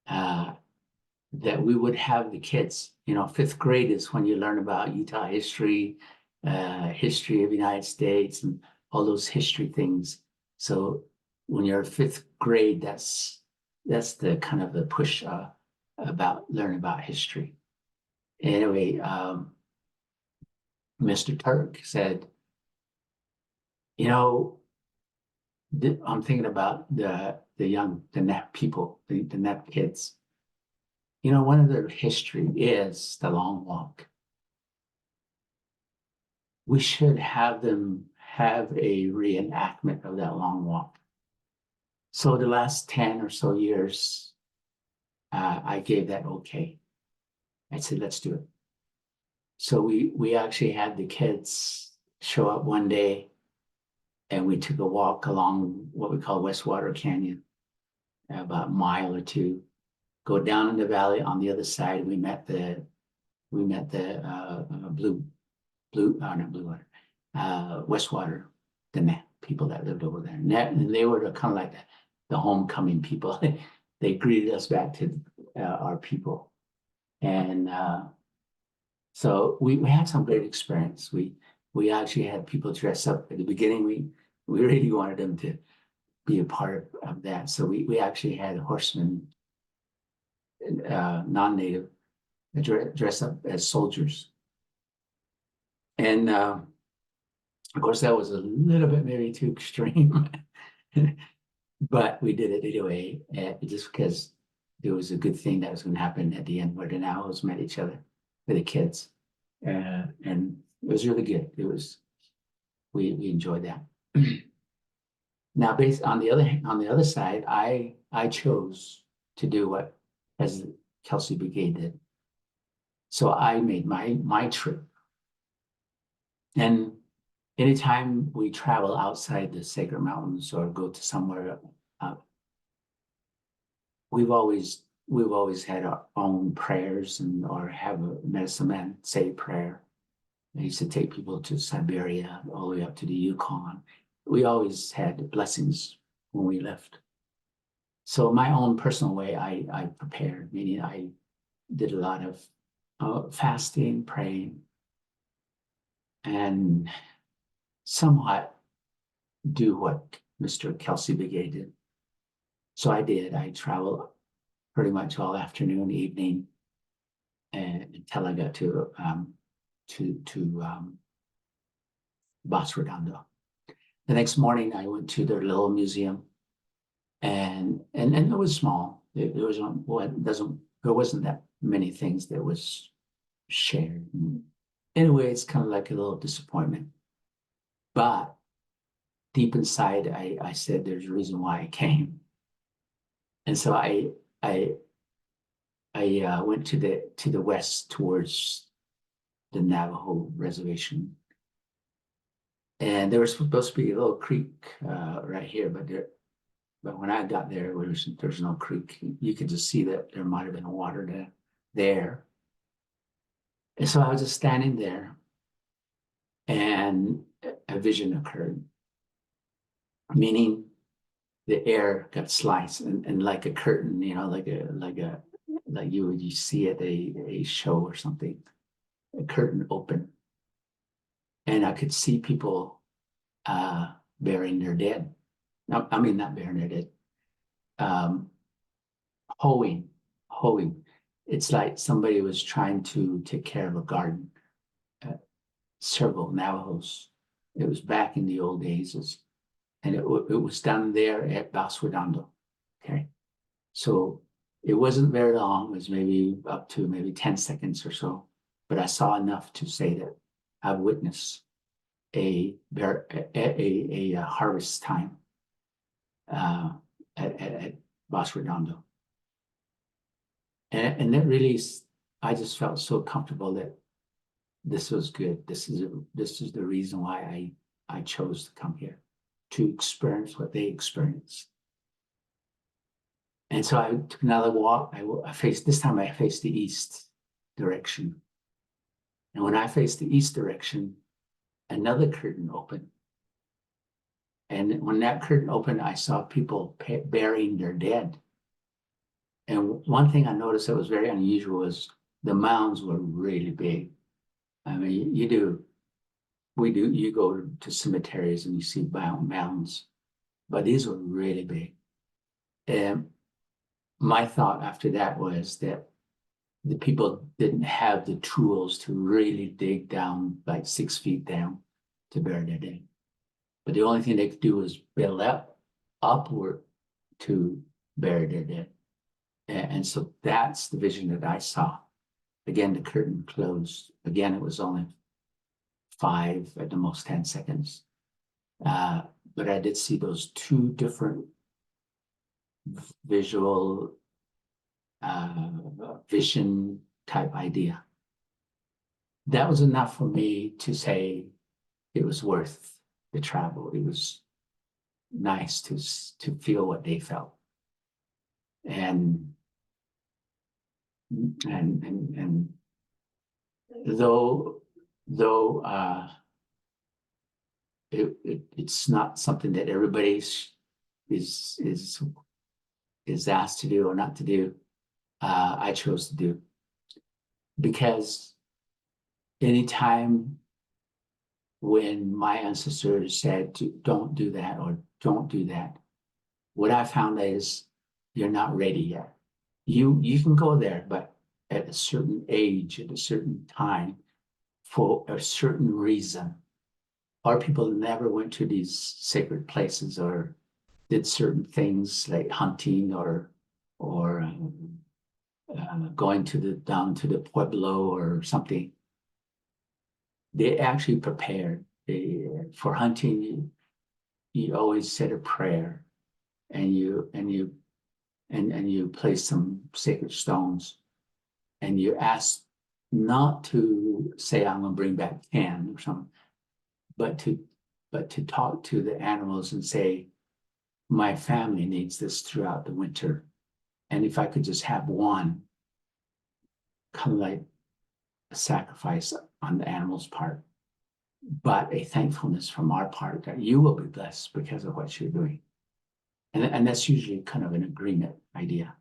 That we would have the kids, fifth grade is when you learn about Utah history, history of the United States and all those history things. So when you're fifth grade, that's the kind of the push about learning about history. Anyway, Mr. Turk said, I'm thinking about the NEP people, the NEP kids. One of their history is the long walk. We should have them have a reenactment of that long walk. So the last 10 or so years, I gave that okay. I said, let's do it. So we actually had the kids show up one day and we took a walk along what we call Westwater Canyon, about a mile or two. Go down in the valley. On the other side, we met the Westwater, the people that lived over there. And they were kind of like the homecoming people. They greeted us back to our people. And so we had some great experience. We actually had people dress up at the beginning. We really wanted them to be a part of that. So we actually had horsemen, non-native, dress up as soldiers. And of course, that was a little bit maybe too extreme, but we did it anyway, just because it was a good thing that was going to happen at the end where the Navajos met each other with the kids. And it was really good. We enjoyed that. Now, based on the other side, I chose to do what as Kelsey Brigade did. So I made my trip. And anytime we travel outside the Sacred Mountains or go to somewhere, we've always had our own prayers or have a medicine man say a prayer. I used to take people to Siberia, all the way up to the Yukon. We always had blessings when we left. So my own personal way, I prepared, meaning I did a lot of fasting, praying, and somewhat do what Mr. Kelsey Brigade did. So I did. I traveled pretty much all afternoon, evening, and until I got to Bosque Redondo. The next morning, I went to their little museum, and it was small. There wasn't that many things that was shared. Anyway, it's kind of like a little disappointment. But deep inside, I said there's a reason why I came. And so I I went to the west towards the Navajo reservation. And there was supposed to be a little creek right here, but when I got there, there's no creek. You could just see that there might have been water there. And so I was just standing there, and a vision occurred, meaning the air got sliced and like a curtain, like you see at a show or something, a curtain open, and I could see people burying their dead. No, I mean not burying their dead, hoeing. It's like somebody was trying to take care of a garden. Several Navajos. It was back in the old days, and it was done there at Bosque Redondo. Okay, so it wasn't very long. It was maybe up to maybe 10 seconds or so, but I saw enough to say that I've witnessed a harvest time at Bosque Redondo. And that really, I just felt so comfortable that this was good. This is the reason why I chose to come here, to experience what they experienced. And so I took another walk. This time I faced the east direction. And when I faced the east direction, another curtain opened. And when that curtain opened, I saw people burying their dead. And one thing I noticed that was very unusual was the mounds were really big. I mean, you go to cemeteries and you see mounds, but these were really big. And my thought after that was that the people didn't have the tools to really dig down like 6 feet down to bury their dead. But the only thing they could do was build upward to bury their dead. And so that's the vision that I saw. Again, the curtain closed. Again, it was only 5, at the most 10 seconds. But I did see those two different visual vision type idea. That was enough for me to say it was worth the travel. It was nice to feel what they felt. And though it's not something that everybody is asked to do or not to do, I chose to do, because anytime when my ancestors said don't do that or don't do that, what I found is you're not ready yet. You can go there, but at a certain age, at a certain time, for a certain reason. Our people never went to these sacred places or did certain things like hunting or going down to the Pueblo or something. They actually prepared. For hunting, you always said a prayer, and you place some sacred stones, and you ask not to say, I'm going to bring back 10 or something, but to talk to the animals and say, my family needs this throughout the winter. And if I could just have one, kind of like a sacrifice on the animal's part, but a thankfulness from our part that you will be blessed because of what you're doing. And that's usually kind of an agreement idea.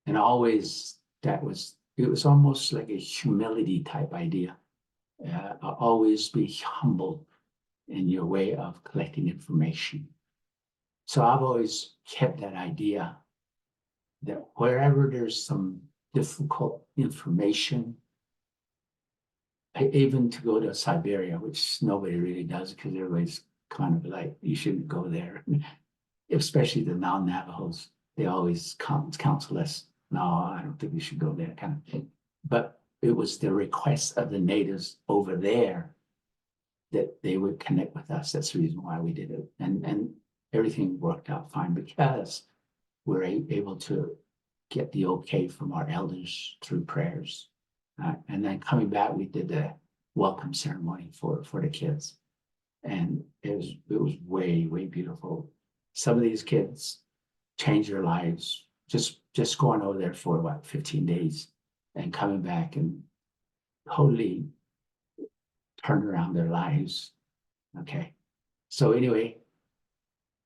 And always it was almost like a humility type idea. Always be humble in your way of collecting information. So I've always kept that idea that wherever there's some difficult information, even to go to Siberia, which nobody really does because everybody's kind of like, you shouldn't go there. Especially the non-Navajos, they always counsel us, no, I don't think we should go there, kind of thing. But it was the request of the natives over there that they would connect with us. That's the reason why we did it. And everything worked out fine because we're able to get the okay from our elders through prayers. And then coming back, we did the welcome ceremony for the kids. And it was way, way beautiful. Some of these kids changed their lives just going over there for about 15 days and coming back and totally turned around their lives. Okay. So anyway,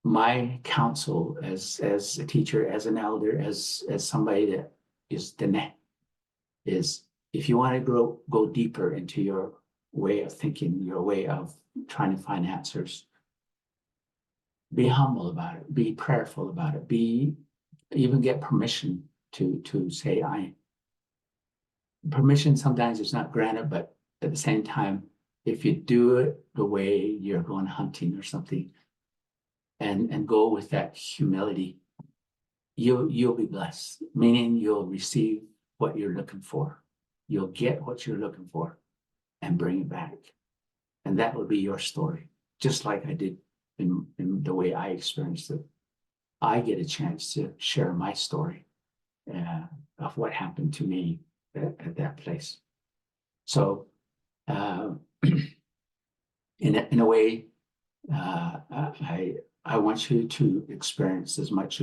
my counsel as a teacher, as an elder, as somebody that is the net, is if you want to go deeper into your way of thinking, your way of trying to find answers, be humble about it, be prayerful about it, even get permission to say permission sometimes is not granted, but at the same time, if you do it the way you're going hunting or something, and go with that humility, you'll be blessed, meaning you'll receive what you're looking for. You'll get what you're looking for and bring it back. And that will be your story, just like I did in the way I experienced it. I get a chance to share my story of what happened to me at that place. So in a way, I want you to experience as much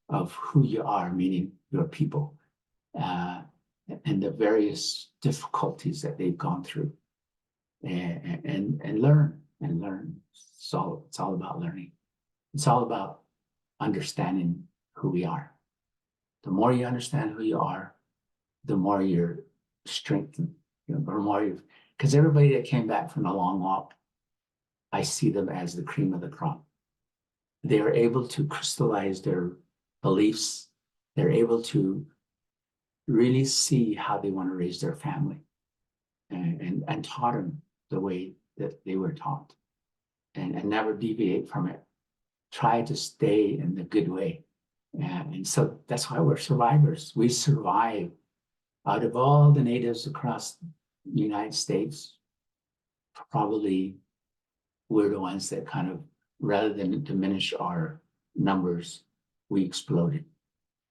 of who you are, meaning your people, and the various difficulties that they've gone through, and learn. It's all about learning. It's all about understanding who we are. The more you understand who you are, the more you're strengthened. The more you, because everybody that came back from the long walk, I see them as the cream of the crop. They are able to crystallize their beliefs. They're able to really see how they want to raise their family, and taught them the way that they were taught, and never deviate from it. Try to stay in the good way. And so that's why we're survivors. We survive. Out of all the natives across the United States, probably we're the ones that kind of, rather than diminish our numbers, we exploded.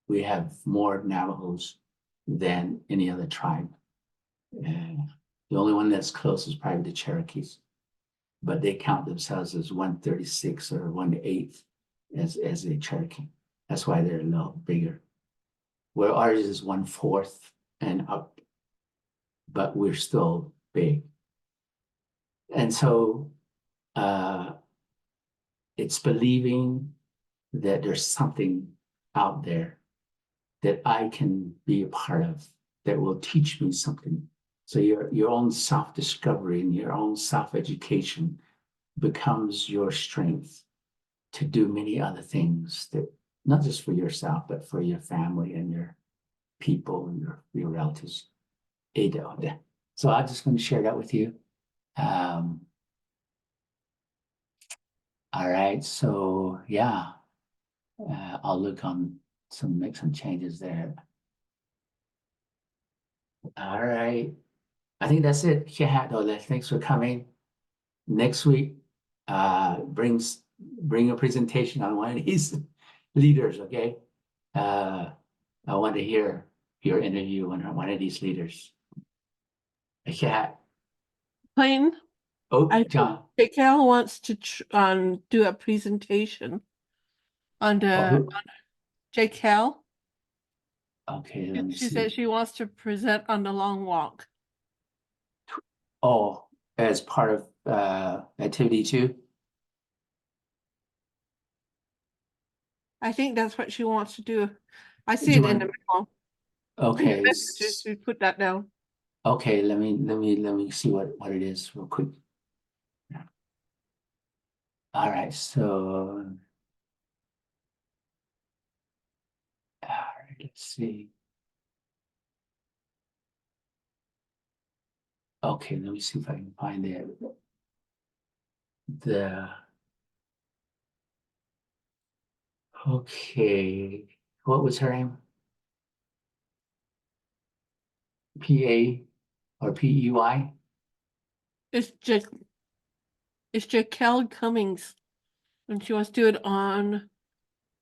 We have more Navajos than any other tribe. The only one that's close is probably the Cherokees, but they count themselves as 1/36 or 1/8 as a Cherokee. That's why they're a little bigger. Where ours is 1/4 and up, but we're still big. And so it's believing that there's something out there that I can be a part of that will teach me something. So your own self-discovery and your own self-education becomes your strength to do many other things, that not just for yourself, but for your family and your people and your relatives. So I'm just going to share that with you. All right, so yeah, I'll look on make some changes there. All right, I think that's it. Thanks for coming. Next week, bring a presentation on one of these leaders, okay? I want to hear your interview on one of these leaders. Plain, Oh, I John. think Cal wants to do a presentation on the JCal. Okay, let me She see. said she wants to present on the long walk. Oh, as part of activity 2? I think that's what she wants to do. I see it in the memo. Okay. Just put that down. Okay, let me see what it is real quick. All right, so all right, let's see. Okay, let me see if I can find okay, what was her name? P-A or P-E-Y? It's JCal Cummings, and she wants to do it on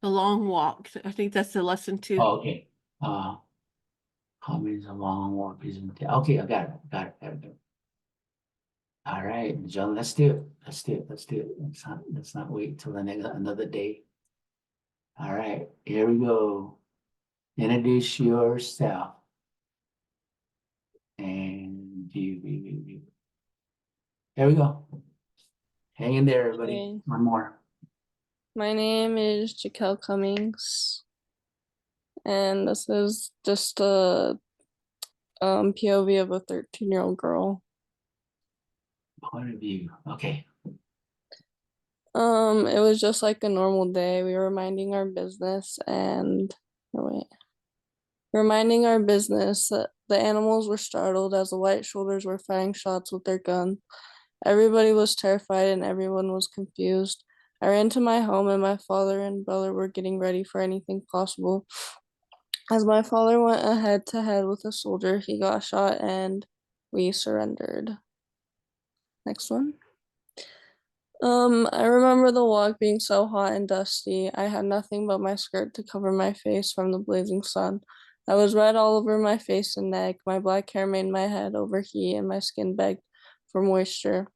the long walk. I think that's the lesson 2. Oh, okay. Comments along or presentation. Okay, I got it. All right, John, let's do it. Let's do it. Let's not wait till another day. All right, here we go. Introduce yourself. And you. There we go. Hang in there, everybody. Okay. One more. My name is Jaquel Cummings, and this is just a POV of a 13-year-old girl. Point of view. Okay. It was just like a normal day. We were minding our business and reminding our business that the animals were startled as the white shoulders were firing shots with their guns. Everybody was terrified and everyone was confused. I ran to my home and my father and brother were getting ready for anything possible. As my father went head to head with a soldier, he got shot and we surrendered. Next one. I remember the walk being so hot and dusty. I had nothing but my skirt to cover my face from the blazing sun. I was red all over my face and neck. My black hair made my head overheat and my skin begged for moisture.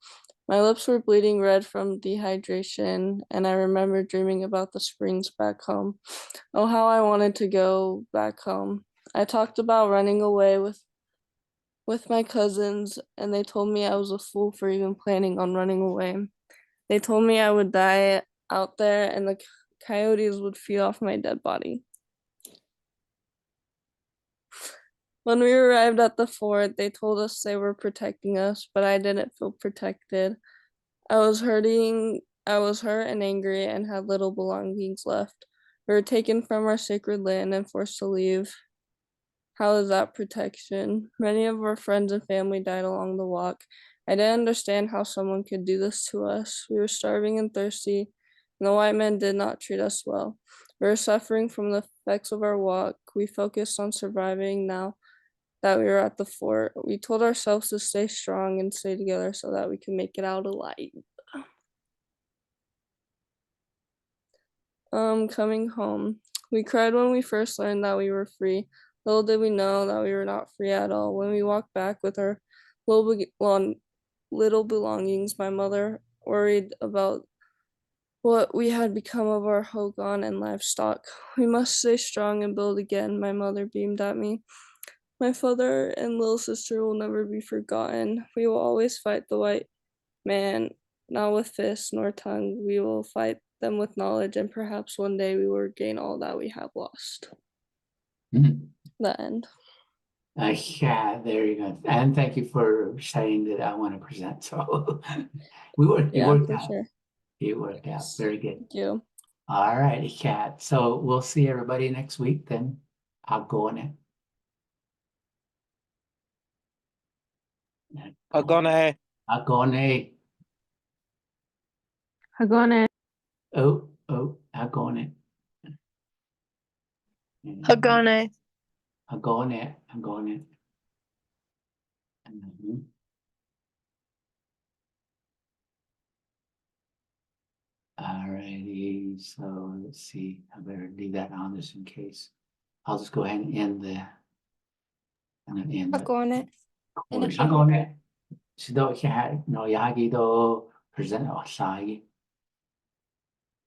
My lips were bleeding red from dehydration, and I remember dreaming about the springs back home. Oh, how I wanted to go back home. I talked about running away with my cousins, and they told me I was a fool for even planning on running away. They told me I would die out there and the coyotes would feed off my dead body. When we arrived at the fort, they told us they were protecting us, but I didn't feel protected. I was hurt and angry and had little belongings left. We were taken from our sacred land and forced to leave. How is that protection? Many of our friends and family died along the walk. I didn't understand how someone could do this to us. We were starving and thirsty, and the white men did not treat us well. We were suffering from the effects of our walk. We focused on surviving now that we were at the fort. We told ourselves to stay strong and stay together so that we could make it out alive. Coming home. We cried when we first learned that we were free. Little did we know that we were not free at all. When we walked back with our little belongings, my mother worried about what we had become of our hogan and livestock. We must stay strong and build again, my mother beamed at me. My father and little sister will never be forgotten. We will always fight the white man, not with fists nor tongue. We will fight them with knowledge, and perhaps one day we will regain all that we have lost. Mhm. The end. Yeah, there you go. And thank you for saying that I want to present. So it worked For out. sure. It worked out. Very good. Thank you. All righty, Kat. So we'll see everybody next week then. I'll go on it. Agone. Agone. Hagone. Oh, Agone. Hagone. Agone. All righty, so let's see. I better leave that on just in case. I'll just go ahead and end the. Hagone. Hagone. Sido siya no yagi do present o sagi.